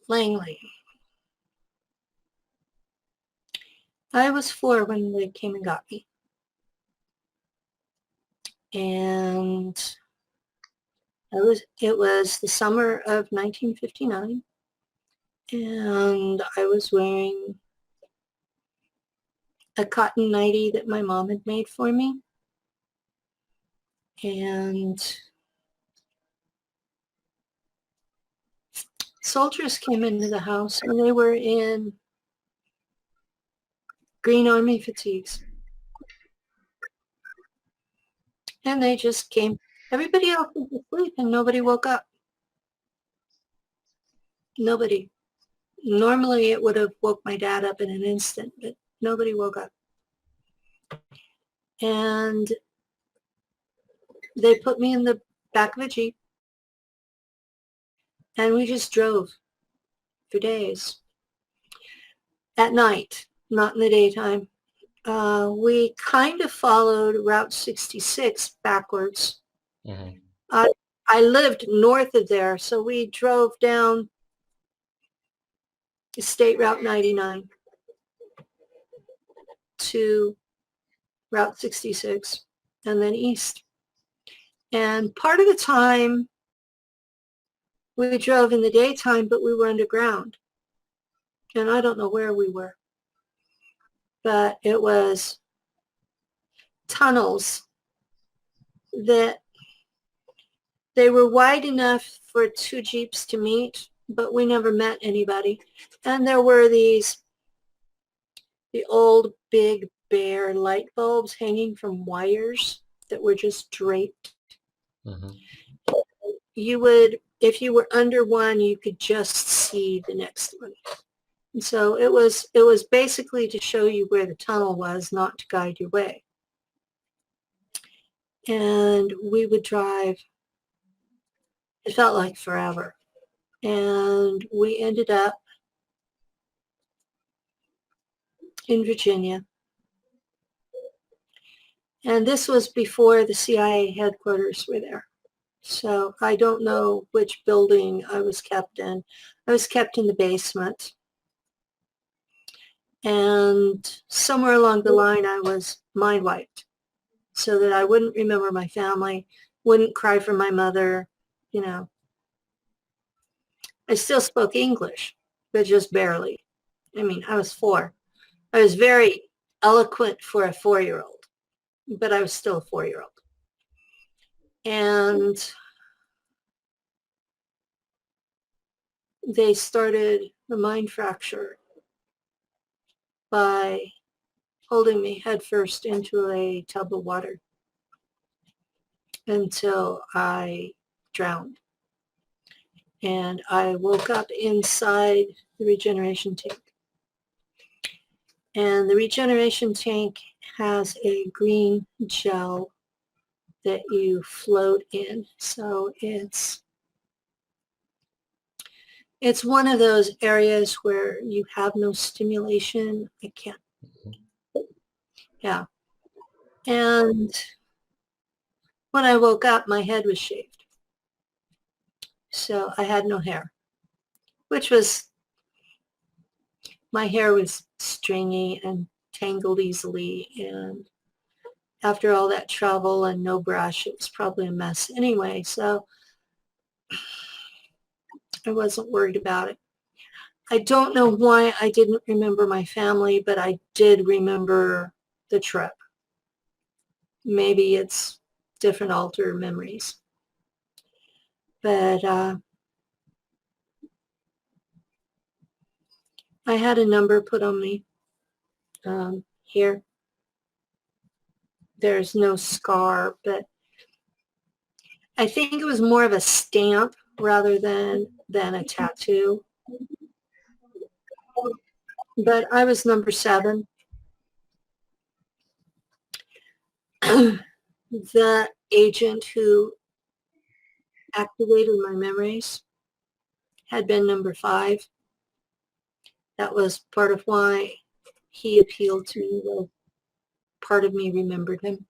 Langley. I was 4 when they came and got me. And it was the summer of 1959. And I was wearing a cotton nightie that my mom had made for me. And soldiers came into the house, and they were in Green Army fatigues. And they just came. Everybody else was asleep, and nobody woke up. Nobody. Normally, it would have woke my dad up in an instant, but nobody woke up. And they put me in the back of a Jeep, and we just drove for days. At night, not in the daytime. We kind of followed Route 66 backwards. Mm-hmm. I lived north of there, so we drove down State Route 99 to Route 66 and then east. And part of the time we drove in the daytime, but we were underground. And I don't know where we were, but it was tunnels that they were wide enough for 2 Jeeps to meet, but we never met anybody. And there were the old big bare light bulbs hanging from wires that were just draped. Mm-hmm. You would, if you were under one, you could just see the next one. And so it was basically to show you where the tunnel was, not to guide your way. And we would drive, it felt like forever. And we ended up in Virginia. And this was before the CIA headquarters were there. So I don't know which building I was kept in. I was kept in the basement. And somewhere along the line, I was mind wiped so that I wouldn't remember my family, wouldn't cry for my mother, you know. I still spoke English, but just barely. I mean, I was 4. I was very eloquent for a 4-year-old, but I was still a 4-year-old. And they started the mind fracture by holding me headfirst into a tub of water until I drowned. And I woke up inside the regeneration tank. And the regeneration tank has a green gel that you float in. So it's one of those areas where you have no stimulation. I can't. Yeah. And when I woke up, my head was shaved. So I had no hair, which was, my hair was stringy and tangled easily. And after all that travel and no brush, it was probably a mess anyway. So I wasn't worried about it. I don't know why I didn't remember my family, but I did remember the trip. Maybe it's different alter memories. But I had a number put on me here. There's no scar, but I think it was more of a stamp rather than a tattoo. But I was number 7. The agent who activated my memories had been number 5. That was part of why he appealed to me. Well, part of me remembered him.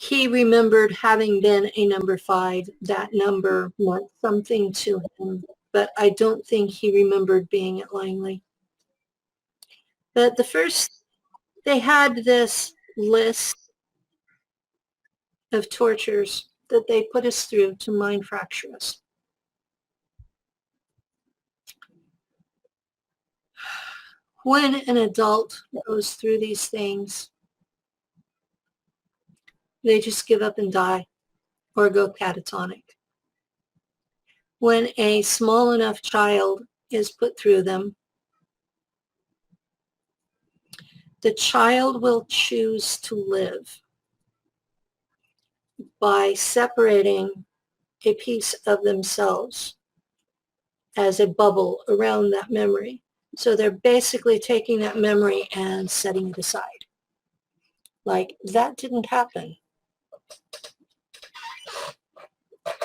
he remembered having been a number 5. That number meant something to him, but I don't think he remembered being at Langley. But they had this list of tortures that they put us through to mind fracture us. When an adult goes through these things, they just give up and die or go catatonic. When a small enough child is put through them, the child will choose to live by separating a piece of themselves as a bubble around that memory. So they're basically taking that memory and setting it aside. Like, that didn't happen.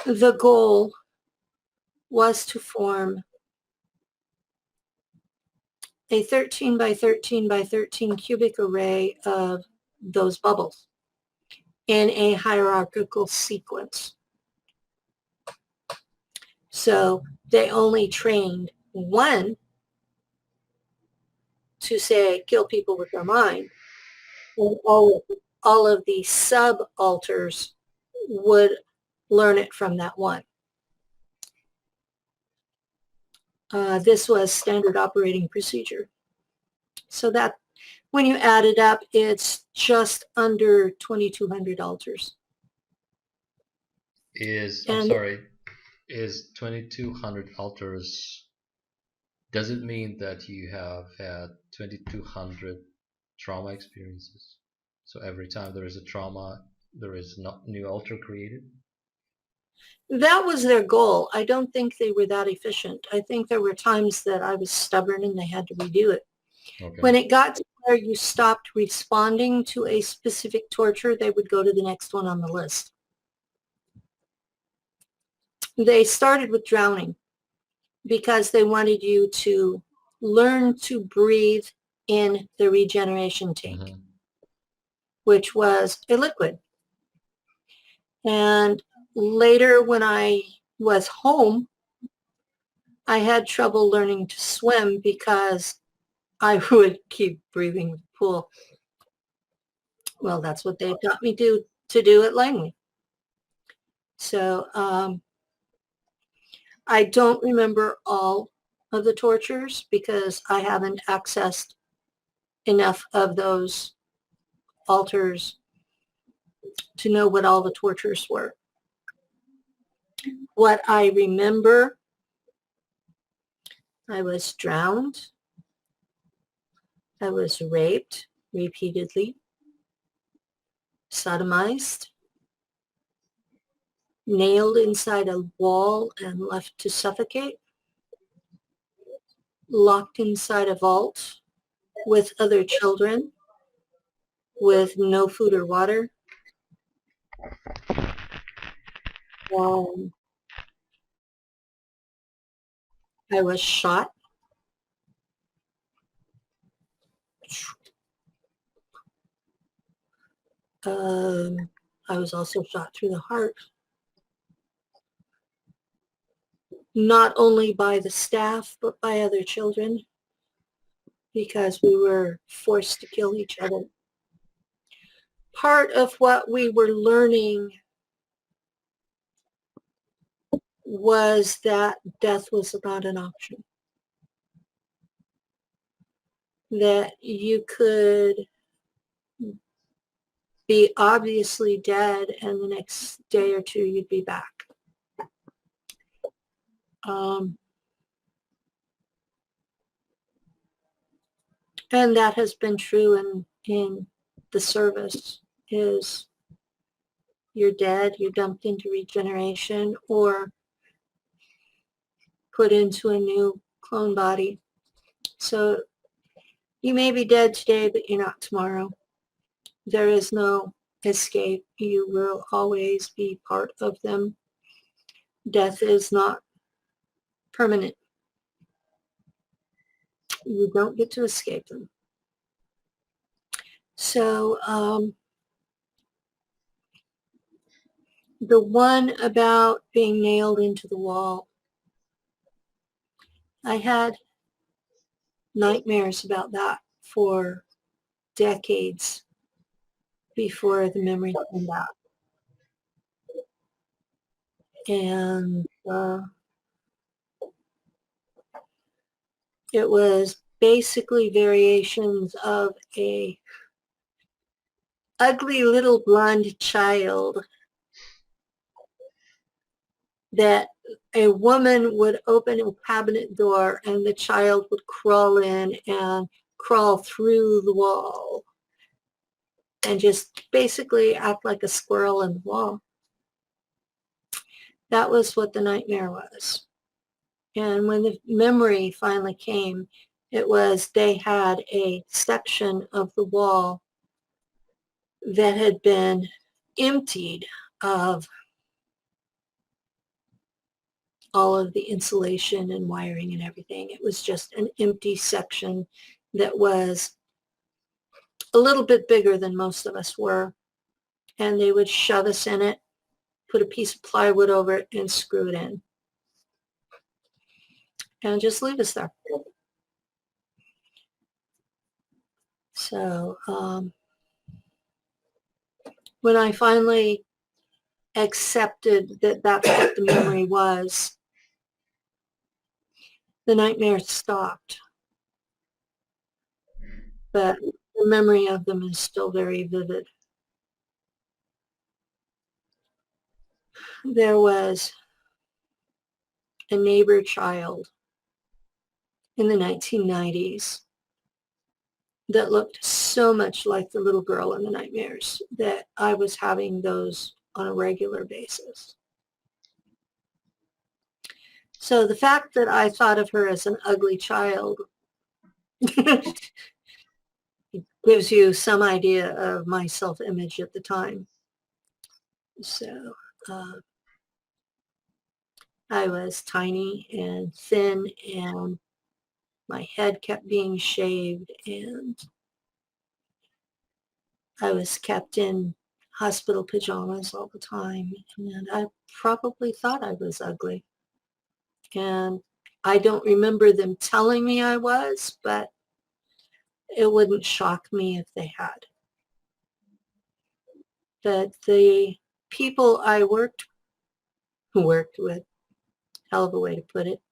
The goal was to form a 13 by 13 by 13 cubic array of those bubbles in a hierarchical sequence. So they only trained one to say kill people with their mind, and all of the subalters would learn it from that one. This was standard operating procedure. So that when you add it up, it's just under 2,200 alters. I'm sorry, is 2200 alters, does it mean that you have had 2200 trauma experiences? So every time there is a trauma, there is not new alter created? That was their goal. I don't think they were that efficient. I think there were times that I was stubborn and they had to redo it. Okay. When it got to where you stopped responding to a specific torture, they would go to the next one on the list. They started with drowning because they wanted you to learn to breathe in the regeneration tank, which was a liquid. And later when I was home, I had trouble learning to swim because I would keep breathing the pool. Well, that's what they taught me to do at Langley. So I don't remember all of the tortures because I haven't accessed enough of those altars to know what all the tortures were. What I remember, I was drowned. I was raped repeatedly, sodomized, nailed inside a wall and left to suffocate, locked inside a vault with other children with no food or water. I was shot. I was also shot through the heart. Not only by the staff, but by other children, because we were forced to kill each other. Part of what we were learning was that death was not an option. That you could be obviously dead and the next day or two you'd be back. And that has been true in the service, is you're dead, you're dumped into regeneration or put into a new clone body. So you may be dead today, but you're not tomorrow. There is no escape. You will always be part of them. Death is not permanent. You don't get to escape them. So The one about being nailed into the wall. I had nightmares about that for decades before the memory came back. And it was basically variations of a ugly little blonde child that a woman would open a cabinet door and the child would crawl in and crawl through the wall and just basically act like a squirrel in the wall. That was what the nightmare was. And when the memory finally came, it was they had a section of the wall that had been emptied of all of the insulation and wiring and everything. It was just an empty section that was a little bit bigger than most of us were. And they would shove us in it, put a piece of plywood over it and screw it in. And just leave us there. So when I finally accepted that that's what the memory was, the nightmare stopped. But the memory of them is still very vivid. There was a neighbor child in the 1990s that looked so much like the little girl in the nightmares that I was having those on a regular basis. So the fact that I thought of her as an ugly child gives you some idea of my self-image at the time. So I was tiny and thin, and my head kept being shaved, and I was kept in hospital pajamas all the time, and I probably thought I was ugly. And I don't remember them telling me I was, but it wouldn't shock me if they had. But the people I worked with, hell of a way to put it,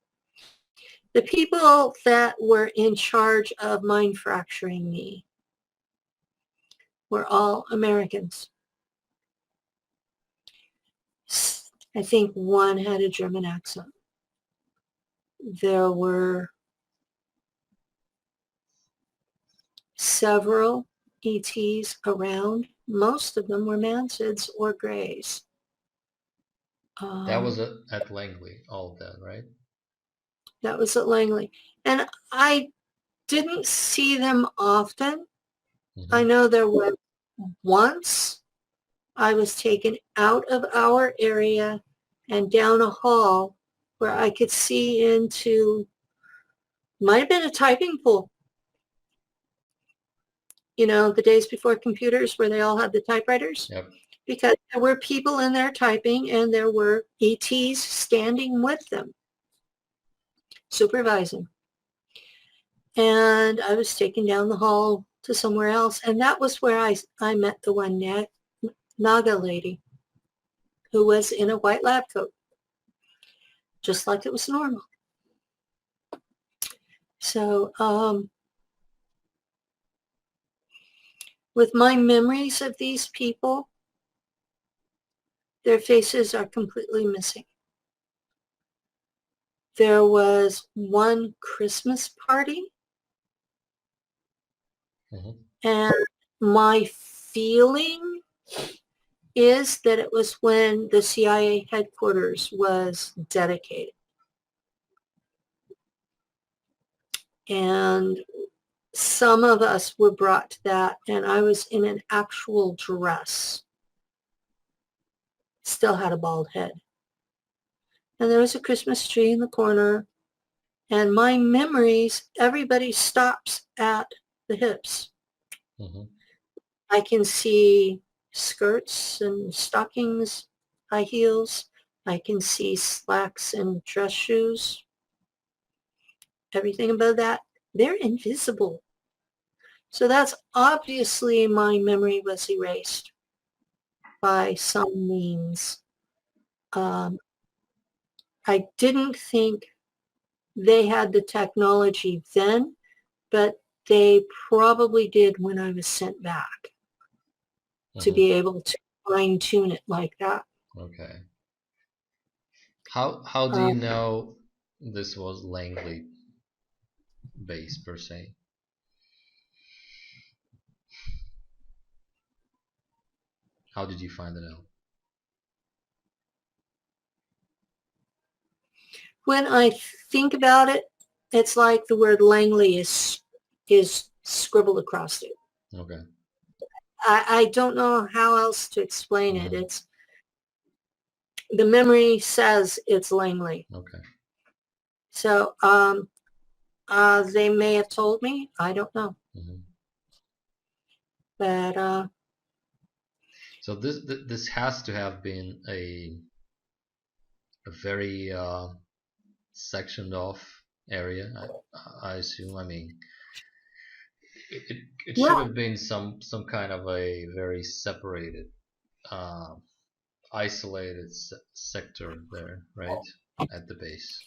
the people that were in charge of mind fracturing me were all Americans. I think one had a German accent. There were several ETs around. Most of them were mansids or grays. That was at Langley, all of that, right? That was at Langley. And I didn't see them often. Mm-hmm. I know there was once I was taken out of our area and down a hall where I could see into, might have been a typing pool. You know, the days before computers where they all had the typewriters. Yep. Because there were people in there typing and there were ETs standing with them, supervising. And I was taken down the hall to somewhere else. And that was where I met the one Naga lady who was in a white lab coat, just like it was normal. So with my memories of these people, their faces are completely missing. There was one Christmas party, Mm-hmm. and my feeling is that it was when the CIA headquarters was dedicated. And some of us were brought to that, and I was in an actual dress. Still had a bald head. And there was a Christmas tree in the corner, and my memories, everybody stops at the hips. Mm-hmm. I can see skirts and stockings high heels. I can see slacks and dress shoes. Everything above that, they're invisible. So that's obviously my memory was erased by some means. I didn't think they had the technology then, but they probably did when I was sent back to be able to fine tune it like that. Okay. How do you know this was Langley base per se? How did you find it out? When I think about it, it's like the word Langley is scribbled across it. Okay. I don't know how else to explain it. It's the memory says it's Langley. Okay. So they may have told me. I don't know. But so this has to have been a very sectioned off area, I assume. I mean, it should have been some kind of a very separated, isolated sector there, right, at the base,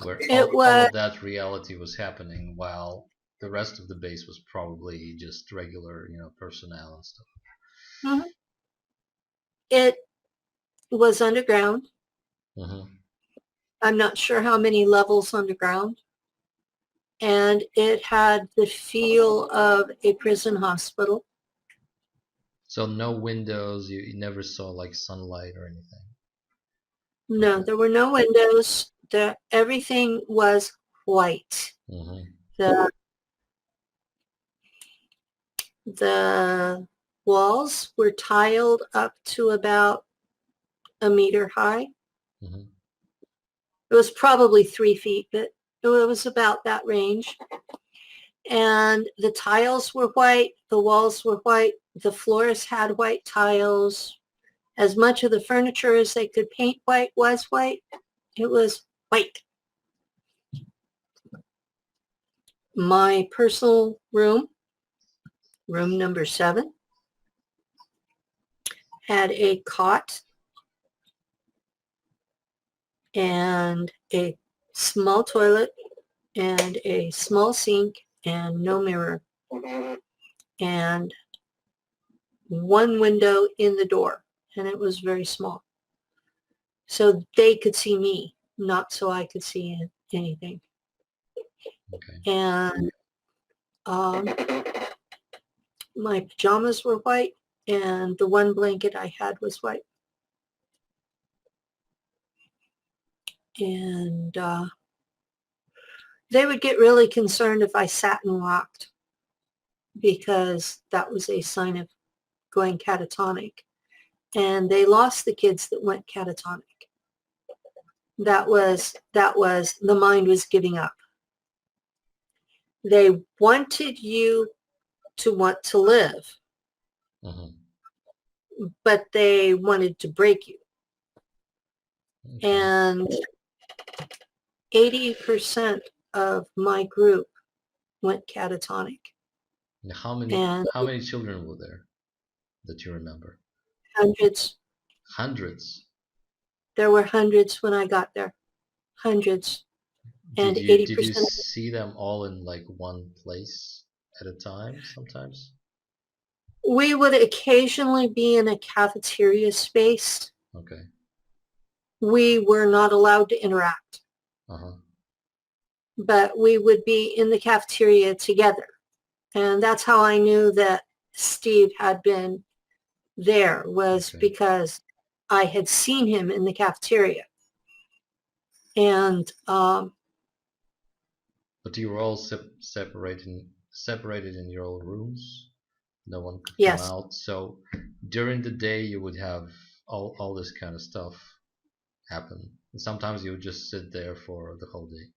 where all of that reality was happening, while the rest of the base was probably just regular, personnel and stuff. It was underground. I'm not sure how many levels underground. And it had the feel of a prison hospital. So no windows, you never saw like sunlight or anything? No, there were no windows. Everything was white. The walls were tiled up to about a meter high. It was probably 3 feet, but it was about that range. And the tiles were white. The walls were white. The floors had white tiles. As much of the furniture as they could paint white was white. It was white. My personal room, room number 7, had a cot and a small toilet and a small sink and no mirror and one window in the door, and it was very small. So they could see me, not so I could see anything. And my pajamas were white, and the one blanket I had was white. And they would get really concerned if I sat and rocked, because that was a sign of going catatonic. And they lost the kids that went catatonic. That was the mind was giving up. They wanted you to want to live, but they wanted to break you. And 80% of my group went catatonic. And how many children were there that you remember? Hundreds. Hundreds? There were hundreds when I got there. Hundreds. And 80%. Did you see them all in like one place at a time sometimes? We would occasionally be in a cafeteria space. Okay. We were not allowed to interact. But we would be in the cafeteria together. And that's how I knew that Steve had been there, was because I had seen him in the cafeteria. And but you were all separated in your own rooms. No one could come out. So during the day you would have all this kind of stuff happen. And sometimes you would just sit there for the whole day.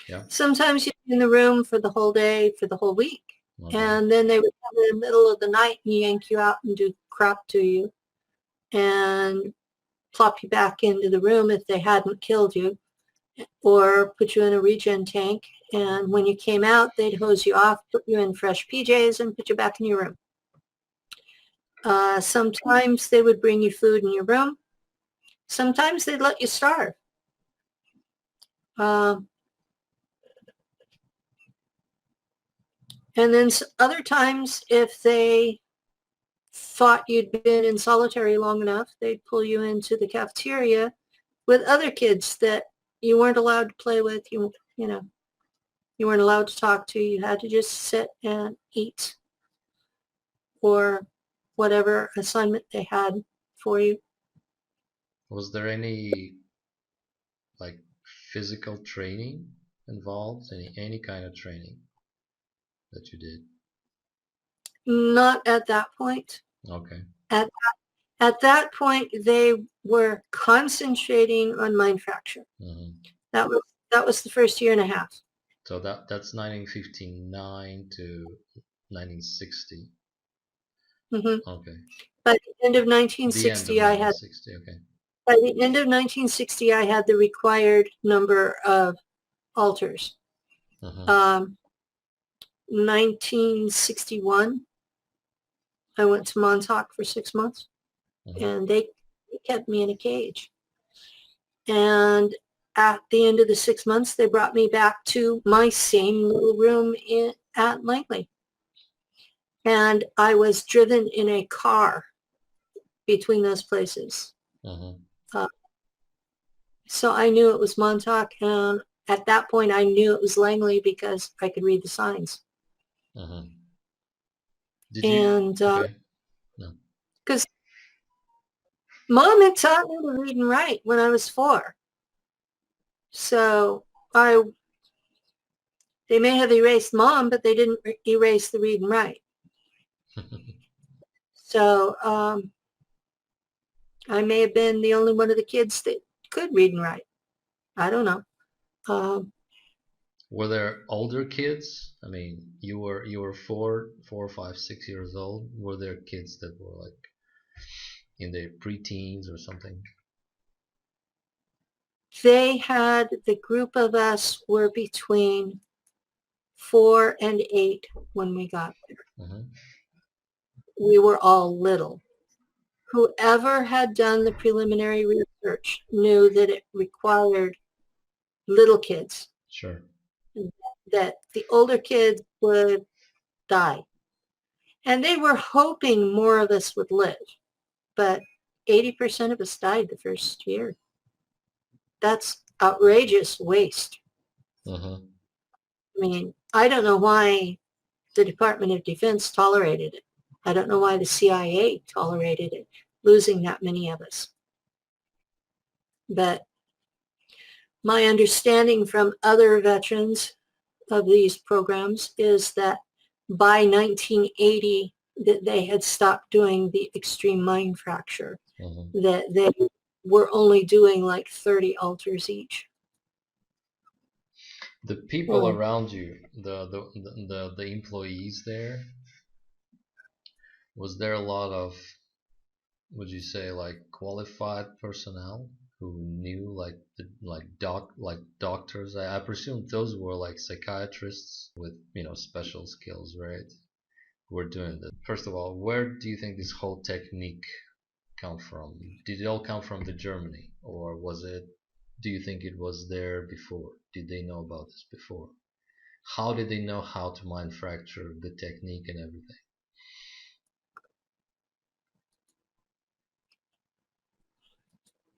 Yeah. Sometimes you'd be in the room for the whole day, for the whole week. And then they would come in the middle of the night and yank you out and do crap to you. and plop you back into the room if they hadn't killed you, or put you in a regen tank. And when you came out, they'd hose you off, put you in fresh PJs, and put you back in your room. Sometimes they would bring you food in your room. Sometimes they'd let you starve. And then other times, if they thought you'd been in solitary long enough, they'd pull you into the cafeteria with other kids that you weren't allowed to play with. You know, you weren't allowed to talk to. You had to just sit and eat, or whatever assignment they had for you. Was there any like physical training involved? Any kind of training that you did? Not at that point. Okay. At that point, they were concentrating on mind fracture. Mm-hmm. That was the first year and a half. So that's 1959 to 1960. Mm-hmm. Okay. By the end of The end 1960, of 1960. Okay. by the end of 1960, I had the required number of alters. Mm-hmm. 1961, I went to Montauk for 6 months, Mm-hmm. and they kept me in a cage. And at the end of the 6 months, they brought me back to my same little room at Langley. And I was driven in a car between those places. Mm-hmm. So I knew it was Montauk, and at that point I knew it was Langley because I could read the signs. Mm-hmm. Did you? And Okay. No. because Mom had taught me to read and write when I was 4. So they may have erased Mom, but they didn't erase the read and write. So I may have been the only one of the kids that could read and write. I don't know. Were there older kids? I mean, you were 4, 5, 6 years old. Were there kids that were like in their preteens or something? They had, the group of us were between 4 and 8 when we got there. Mm-hmm. We were all little. Whoever had done the preliminary research knew that it required little kids, Sure. that the older kids would die. And they were hoping more of us would live, but 80% of us died the first year. That's outrageous waste. Mm-hmm. I mean, I don't know why the Department of Defense tolerated it. I don't know why the CIA tolerated it, losing that many of us. But my understanding from other veterans of these programs is that by 1980 that they had stopped doing the extreme mind fracture, Mm-hmm. that they were only doing like 30 alters each. The people around you, the employees there, was there a lot of, would you say, like qualified personnel who knew like doctors? I presume those were like psychiatrists with special skills, right? Who were doing this. First of all, where do you think this whole technique come from? Did it all come from the Germany, or was it? Do you think it was there before? Did they know about this before? How did they know how to mind fracture, the technique and everything?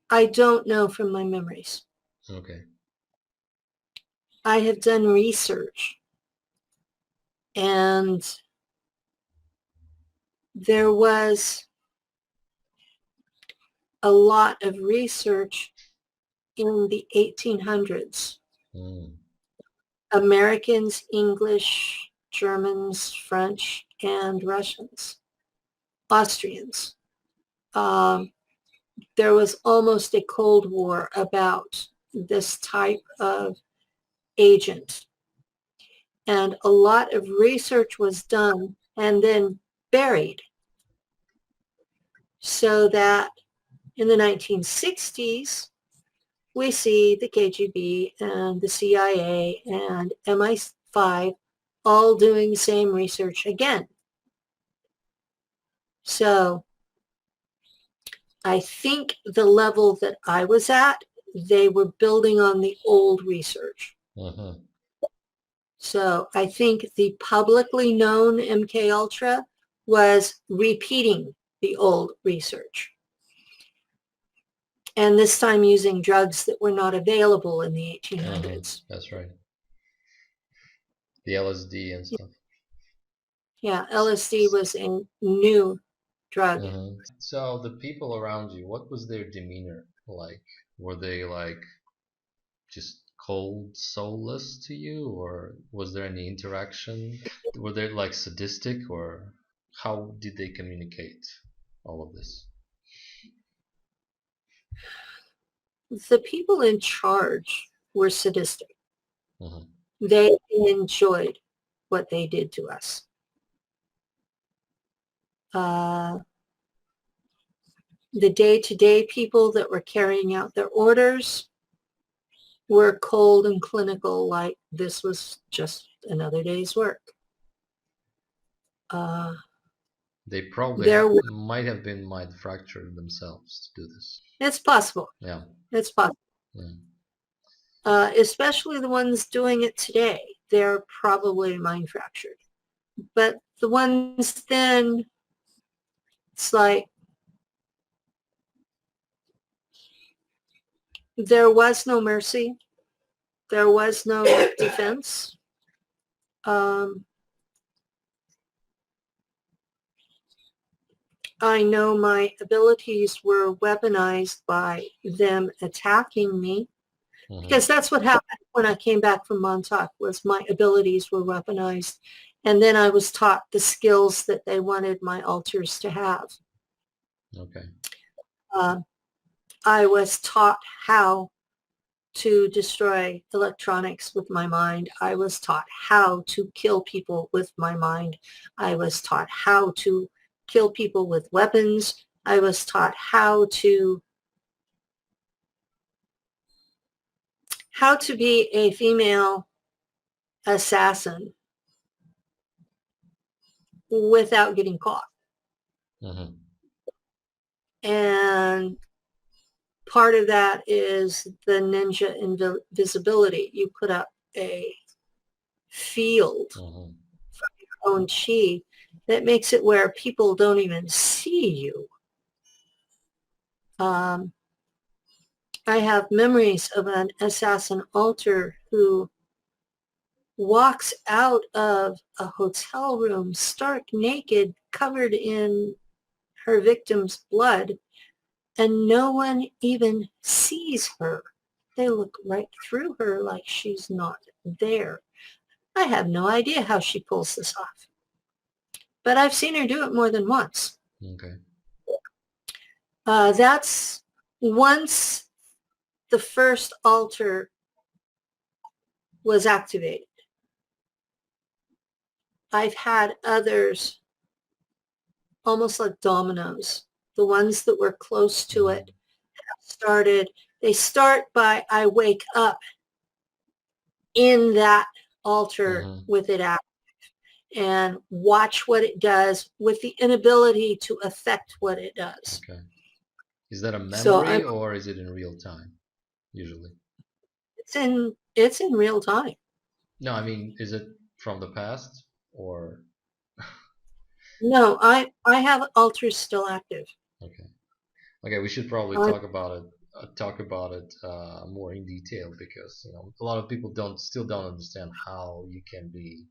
I don't know from my memories. Okay. I have done research, and there was a lot of research in the 1800s. Mm. Americans, English, Germans, French, and Russians, Austrians. There was almost a Cold War about this type of agent. And a lot of research was done and then buried. So that in the 1960s, we see the KGB and the CIA and MI5 all doing the same research again. So I think the level that I was at, they were building on the old research. Mm-hmm. So I think the publicly known MK-Ultra was repeating the old research. And this time using drugs that were not available in the 1800s. Mm-hmm. That's right. The LSD and stuff. Yeah, LSD was a new drug. Mm-hmm. So the people around you, what was their demeanor like? Were they like just cold, soulless to you, or was there any interaction? Were they like sadistic, or how did they communicate all of this? The people in charge were sadistic. Mm-hmm. They enjoyed what they did to us. The day-to-day people that were carrying out their orders were cold and clinical, like this was just another day's work. They probably There, might have been mind fractured themselves to do this. it's possible. Yeah. It's possible. Especially the ones doing it today. They're probably mind fractured. But the ones then, it's like there was no mercy. There was no defense. I know my abilities were weaponized by them attacking me, because that's what happened when I came back from Montauk, was my abilities were weaponized. And then I was taught the skills that they wanted my alters to have. Okay. I was taught how to destroy electronics with my mind. I was taught how to kill people with my mind. I was taught how to kill people with weapons. I was taught how to be a female assassin without getting caught. And part of that is the ninja invisibility. You put up a field from your own chi that makes it where people don't even see you. I have memories of an assassin alter who walks out of a hotel room stark naked, covered in her victim's blood, and no one even sees her. They look right through her like she's not there. I have no idea how she pulls this off, but I've seen her do it more than once. Okay. That's once the first altar was activated. I've had others almost like dominoes. The ones that were close to it they start by, I wake up in that altar with it active and watch what it does with the inability to affect what it does. Okay. Is that a memory or is it in real time, usually? It's in real time. No, I mean, is it from the past or? No, I have altars still active. Okay. Okay, we should probably talk about it more in detail, because a lot of people still don't understand how you can be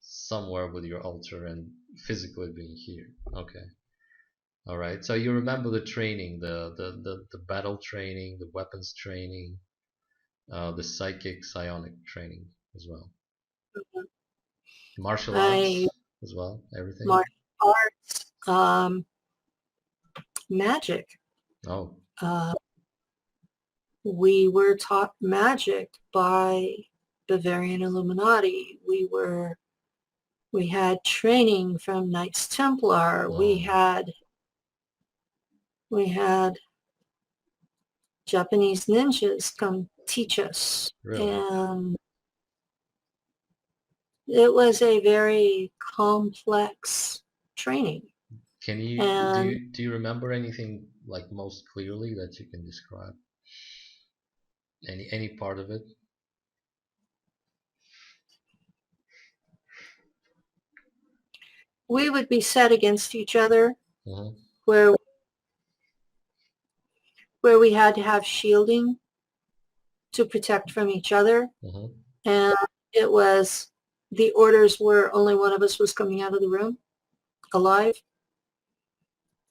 somewhere with your altar and physically being here. Okay. All right. So you remember the training, the battle training, the weapons training, the psychic psionic training as well. Martial arts as well, everything. Martial arts, magic. Oh. We were taught magic by Bavarian Illuminati. We had training from Knights Templar. We had We had Japanese ninjas come teach us. Really? And it was a very complex training. Can you And do you remember anything like most clearly that you can describe? Any part of it? we would be set against each other Mm-hmm. where we had to have shielding to protect from each other. Mm-hmm. And it was, the orders were only one of us was coming out of the room alive.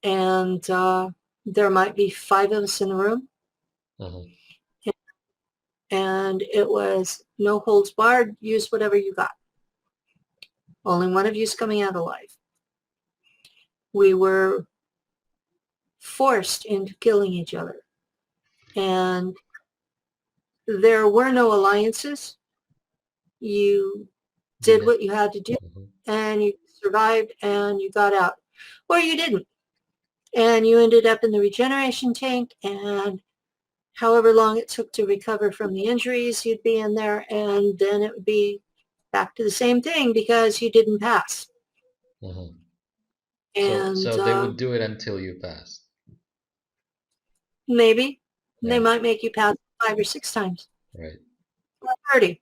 And there might be 5 of us in the room. Mm-hmm. And it was no holds barred, use whatever you got. Only one of you is coming out alive. We were forced into killing each other. And there were no alliances. You did what you had to do, Mm-hmm. and you survived, and you got out. Or you didn't. And you ended up in the regeneration tank, and however long it took to recover from the injuries, you'd be in there, and then it would be back to the same thing because you didn't pass. Mm-hmm. And So they would do it until you passed. maybe they Yeah. might make you pass 5 or 6 times, Right. or 30.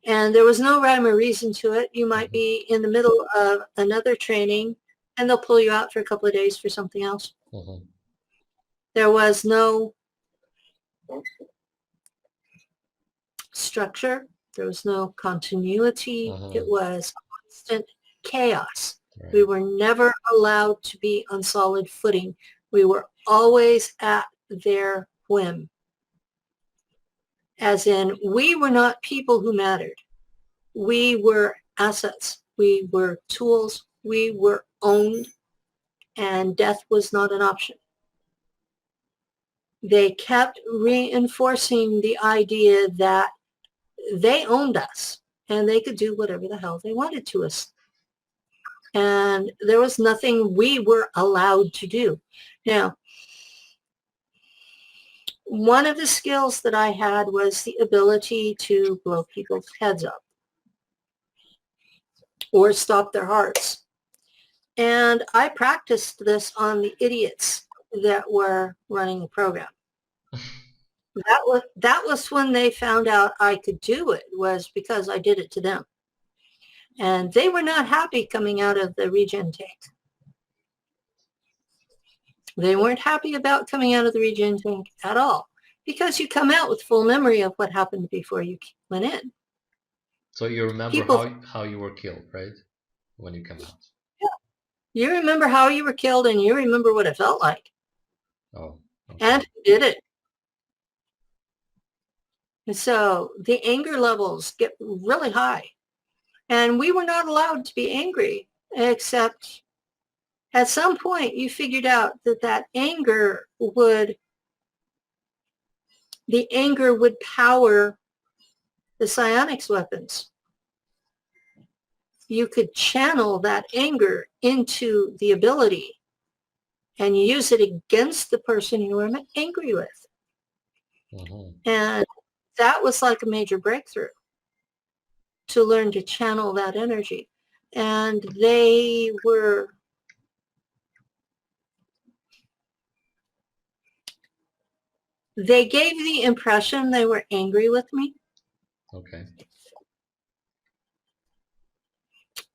And there was no rhyme or reason to it. You might Mm-hmm. be in the middle of another training, and they'll pull you out for a couple of days for something else. Mm-hmm. There was no structure. There was no continuity. It Mm-hmm. was constant chaos. Right. We were never allowed to be on solid footing. We were always at their whim. As in, we were not people who mattered. We were assets. We were tools. We were owned, and death was not an option. They kept reinforcing the idea that they owned us and they could do whatever the hell they wanted to us. And there was nothing we were allowed to do. Now, one of the skills that I had was the ability to blow people's heads up or stop their hearts. And I practiced this on the idiots that were running the program. That was when they found out I could do it, was because I did it to them. And they were not happy coming out of the regen tank. They weren't happy about coming out of the regen tank at all, because you come out with full memory of what happened before you went in. So you remember People, how you were killed, right? When you come out. yeah, you remember how you were killed, and you remember what it felt like. Oh, okay. And who did it. And so the anger levels get really high. And we were not allowed to be angry, except at some point you figured out that the anger would power the psionics weapons. You could channel that anger into the ability and use it against the person you were angry with. Mm-hmm. And that was like a major breakthrough, to learn to channel that energy. And they gave the impression they were angry with me, Okay.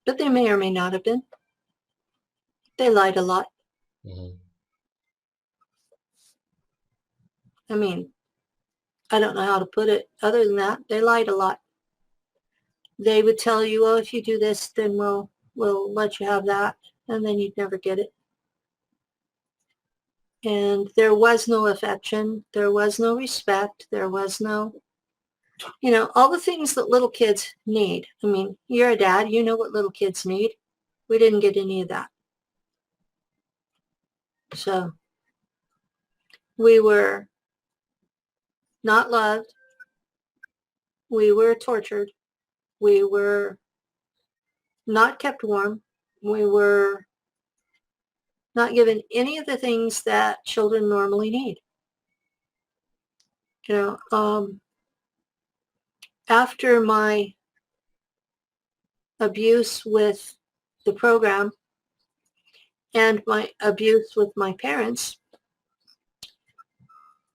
but they may or may not have been. They lied a lot. Mm-hmm. I mean, I don't know how to put it other than that. They lied a lot. They would tell you, oh, if you do this, then we'll let you have that. And then you'd never get it. And there was no affection. There was no respect. There was no, all the things that little kids need. I mean, you're a dad. You know what little kids need. We didn't get any of that. So we were not loved. We were tortured. We were not kept warm. We were not given any of the things that children normally need. After my abuse with the program and my abuse with my parents,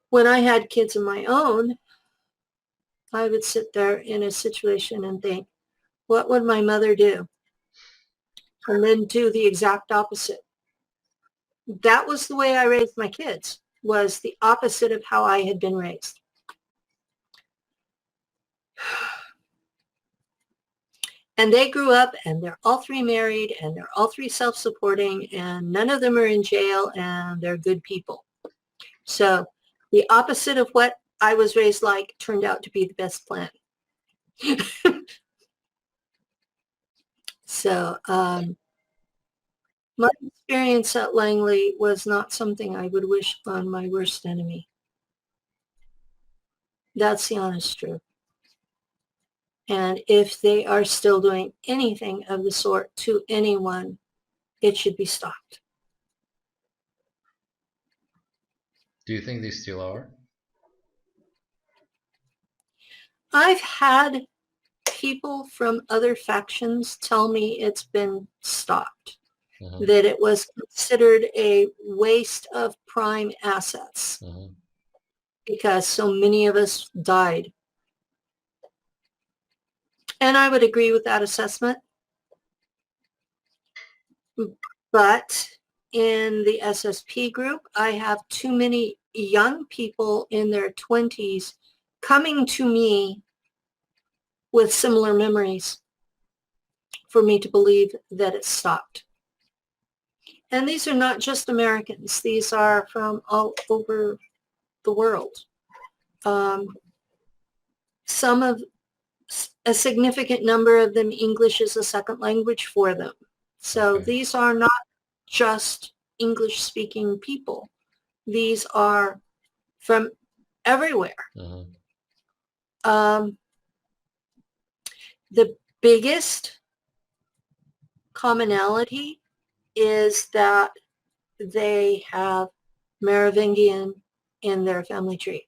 when I had kids of my own, I would sit there in a situation and think, what would my mother do? And then do the exact opposite. That was the way I raised my kids, was the opposite of how I had been raised. And they grew up and they're all three married and they're all three self-supporting and none of them are in jail and they're good people. So the opposite of what I was raised like turned out to be the best plan. So my experience at Langley was not something I would wish on my worst enemy. That's the honest truth. And if they are still doing anything of the sort to anyone, it should be stopped. Do you think they still are? I've had people from other factions tell me it's been stopped, that it was considered a waste of prime assets because so many of us died. And I would agree with that assessment. But in the SSP group, I have too many young people in their 20s coming to me with similar memories for me to believe that it stopped. And these are not just Americans. These are from all over the world. A significant number of them, English is a second language for them. So these are not just English-speaking people. These are from everywhere. The biggest commonality is that they have Merovingian in their family tree.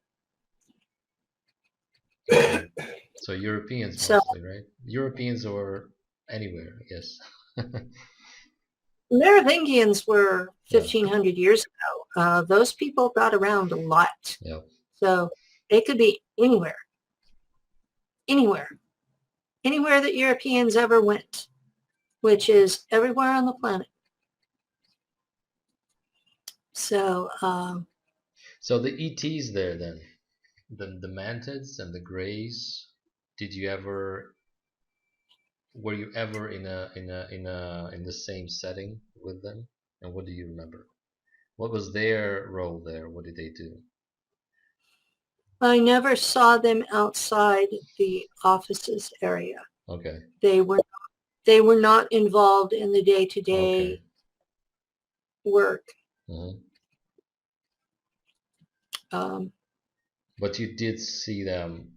So Europeans mostly, right? Europeans or anywhere, I guess. Merovingians were 1,500 years ago. Those people got around a lot. So they could be anywhere. Anywhere that Europeans ever went, which is everywhere on the planet. So so the ETs there then, the mantids and the greys, were you ever in the same setting with them? And what do you remember? What was their role there? What did they do? I never saw them outside the offices area. Okay. They were not involved in the day-to-day work. But you did see them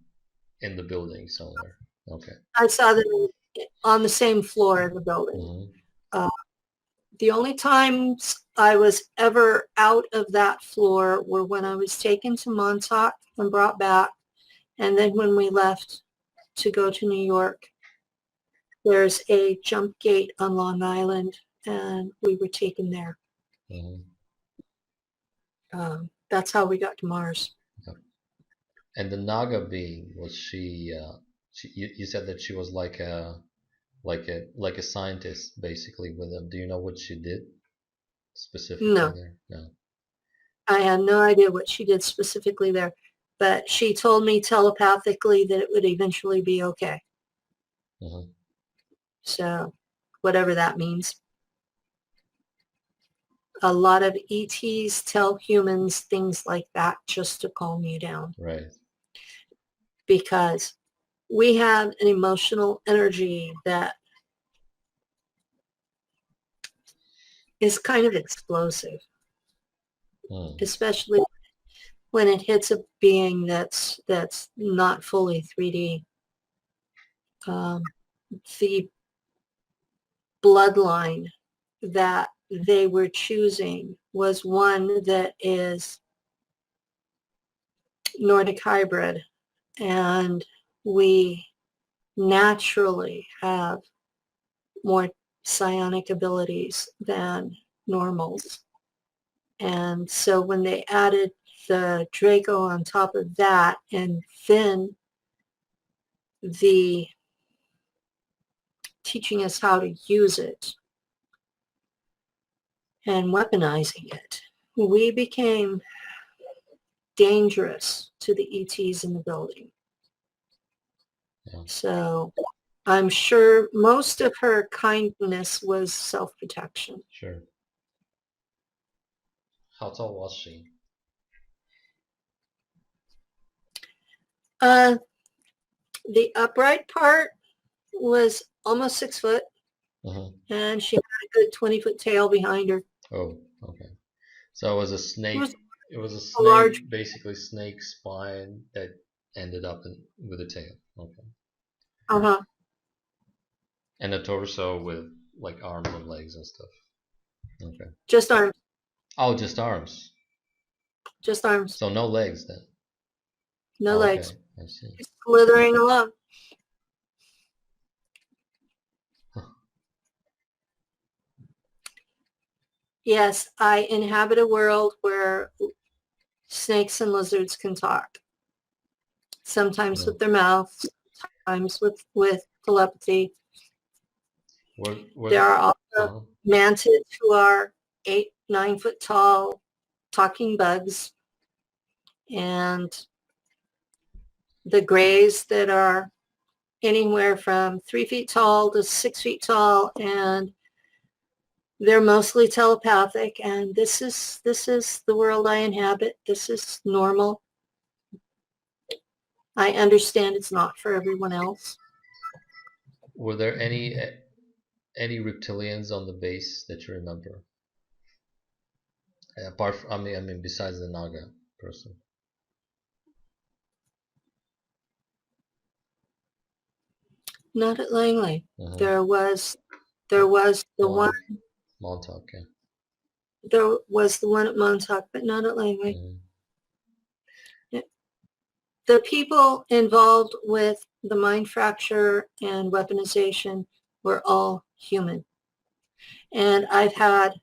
in the building somewhere. Okay. I saw them on the same floor of the building. The only times I was ever out of that floor were when I was taken to Montauk and brought back. And then when we left to go to New York, there's a jump gate on Long Island, and we were taken there. That's how we got to Mars. And the Naga being, was she, you said that she was like a scientist basically with them. Do you know what she did specifically there? No. I had no idea what she did specifically there, but she told me telepathically that it would eventually be okay. So whatever that means. A lot of ETs tell humans things like that just to calm you down. Right. Because we have an emotional energy that is kind of explosive, especially when it hits a being that's not fully 3D. The bloodline that they were choosing was one that is Nordic hybrid, and we naturally have more psionic abilities than normals. And so when they added the Draco on top of that, and then the teaching us how to use it and weaponizing it, we became dangerous to the ETs in the building. Yeah. So I'm sure most of her kindness was self-protection. Sure. How tall was she? The upright part was almost 6 foot, and she had a good 20-foot tail behind her. Oh, okay. So it was a snake. It was a a large, snake, basically snake spine that ended up with a tail. Okay. uh-huh, And a torso with like arms and legs and stuff. Okay. just arms, Oh, just arms. just arms, So no legs then. no Okay, legs, I see. slithering along. Yes, I inhabit a world where snakes and lizards can talk. Sometimes Yeah. with their mouths, sometimes with telepathy. There are also mantids who are 8, 9 foot tall, talking bugs, and the grays that are anywhere from 3 feet tall to 6 feet tall, and they're mostly telepathic. And this is the world I inhabit. This is normal. I understand it's not for everyone else. Were there any reptilians on the base that you remember? Apart from, I mean, besides the Naga person. Not at Langley. There was the one. Montauk, yeah. There was the one at Montauk, but not at Langley. The people involved with the mind fracture and weaponization were all human. And I've had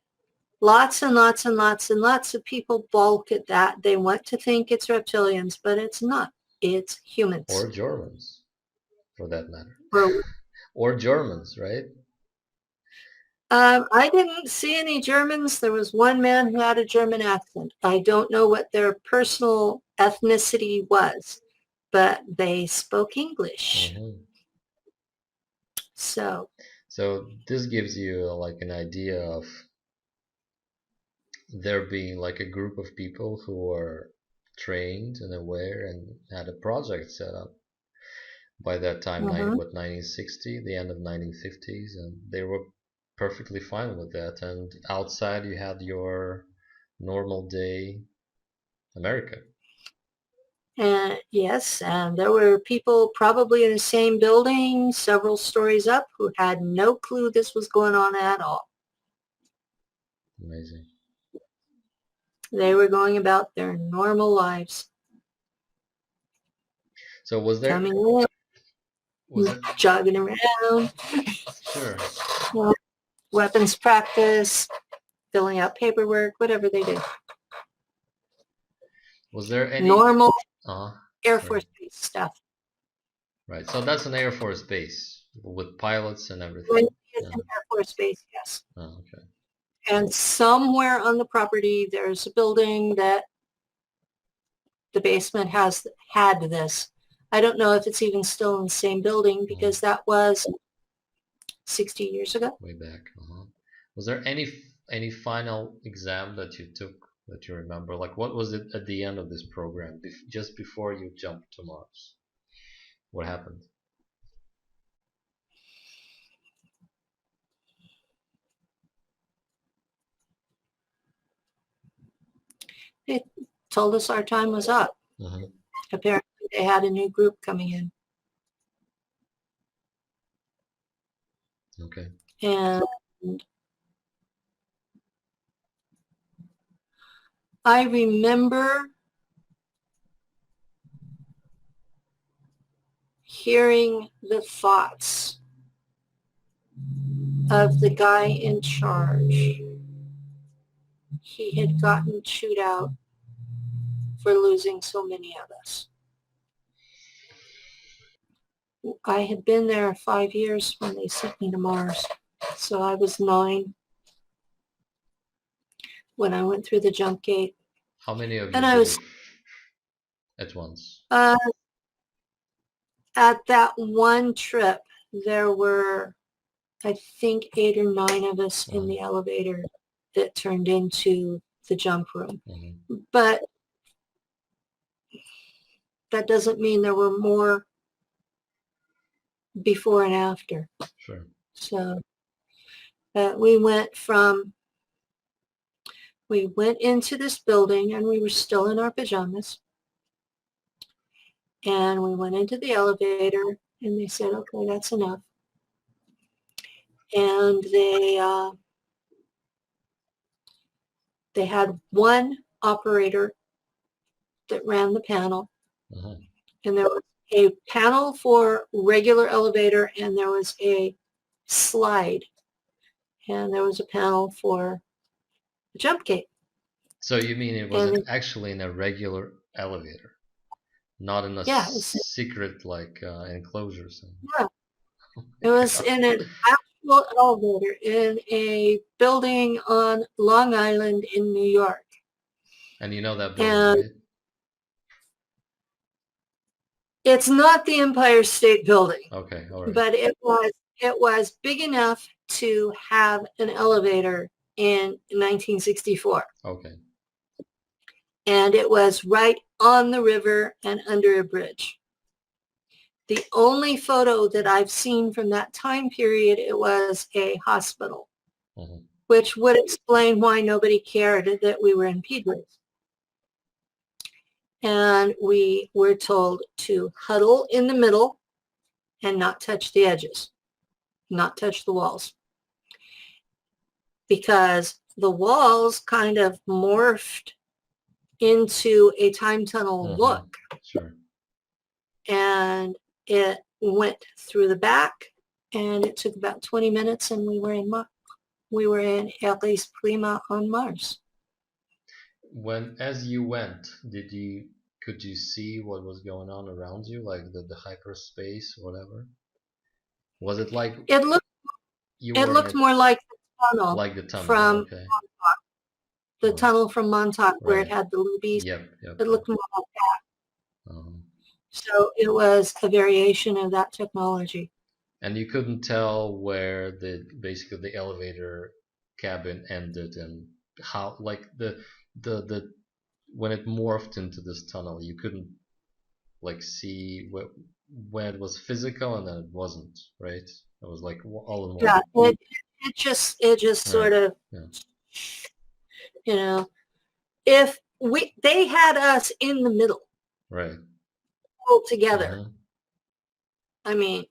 lots and lots and lots and lots of people balk at that. They want to think it's reptilians, but it's not. It's humans. Or Germans, for that matter. Or, or Germans, right? I didn't see any Germans. There was one man who had a German accent. I don't know what their personal ethnicity was, but they spoke English. So this gives you like an idea of there being like a group of people who are trained and aware and had a project set up by that time, 1960, the end of 1950s, and they were perfectly fine with that. And outside you had your normal day America. Yes, and there were people probably in the same building, several stories up, who had no clue this was going on at all. Amazing. They were going about their normal lives. So was there coming in, jogging around, sure, weapons practice, filling out paperwork, whatever they do. Was there any normal Air Force Base stuff? Right, so that's an Air Force base with pilots and everything. It's an Air Force Base, yes. Oh, okay. And somewhere on the property, there's a building that the basement has had this. I don't know if it's even still in the same building because that was 60 years ago. Way back. Was there any final exam that you took that you remember? Like, what was it at the end of this program, just before you jumped to Mars? What happened? They told us our time was up. Apparently, they had a new group coming in. Okay. And I remember hearing the thoughts of the guy in charge. He had gotten chewed out for losing so many of us. I had been there 5 years when they sent me to Mars. So I was 9 when I went through the jump gate. How many of you And I was leave at once? At that one trip, there were, I think, 8 or 9 of us in the elevator that turned into the jump room. But that doesn't mean there were more before and after. Sure. So we went into this building and we were still in our pajamas. And we went into the elevator and they said, okay, that's enough. And they had one operator that ran the panel. And there was a panel for regular elevator and there was a slide. And there was a panel for the jump gate. So you mean it was actually in a regular elevator, not in a secret like enclosure or something? Yeah. It was in an actual elevator in a building on Long Island in New York. And you know that building, right? It's not the Empire State Building. Okay, all right. But it was big enough to have an elevator in 1964. Okay. And it was right on the river and under a bridge. The only photo that I've seen from that time period, it was a hospital, which would explain why nobody cared that we were in PJs. And we were told to huddle in the middle and not touch the edges, not touch the walls. Because the walls kind of morphed into a time tunnel look. Sure. And it went through the back and it took about 20 minutes and we were in Ares Prima on Mars. As you went, could you see what was going on around you, like the hyperspace, whatever? Was it like it looked more like the tunnel, from okay. Montauk. The tunnel from Montauk where it had the lubies. Yep. It looked more like that. So it was a variation of that technology. And you couldn't tell where basically the elevator cabin ended and how, like the when it morphed into this tunnel, you couldn't like see when it was physical and then it wasn't, right? It was like all in one. Yeah, it just sort of, you know, if they had us in the middle, right, all together. I mean,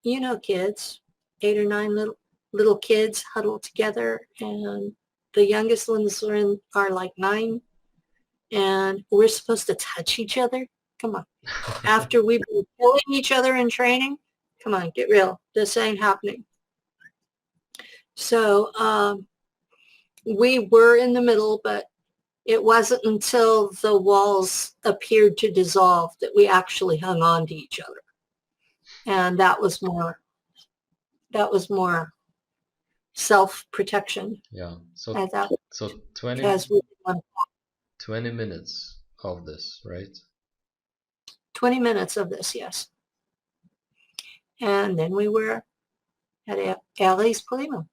you know, kids, 8 or 9 little kids huddled together, and the youngest ones are like 9, and we're supposed to touch each other. Come on. After we've been killing each other in training, come on, get real. This ain't happening. So we were in the middle, but it wasn't until the walls appeared to dissolve that we actually hung on to each other. And that was more self-protection. Yeah. So 20 minutes of this, right? 20 minutes of this, yes. And then we were at Ares Prima.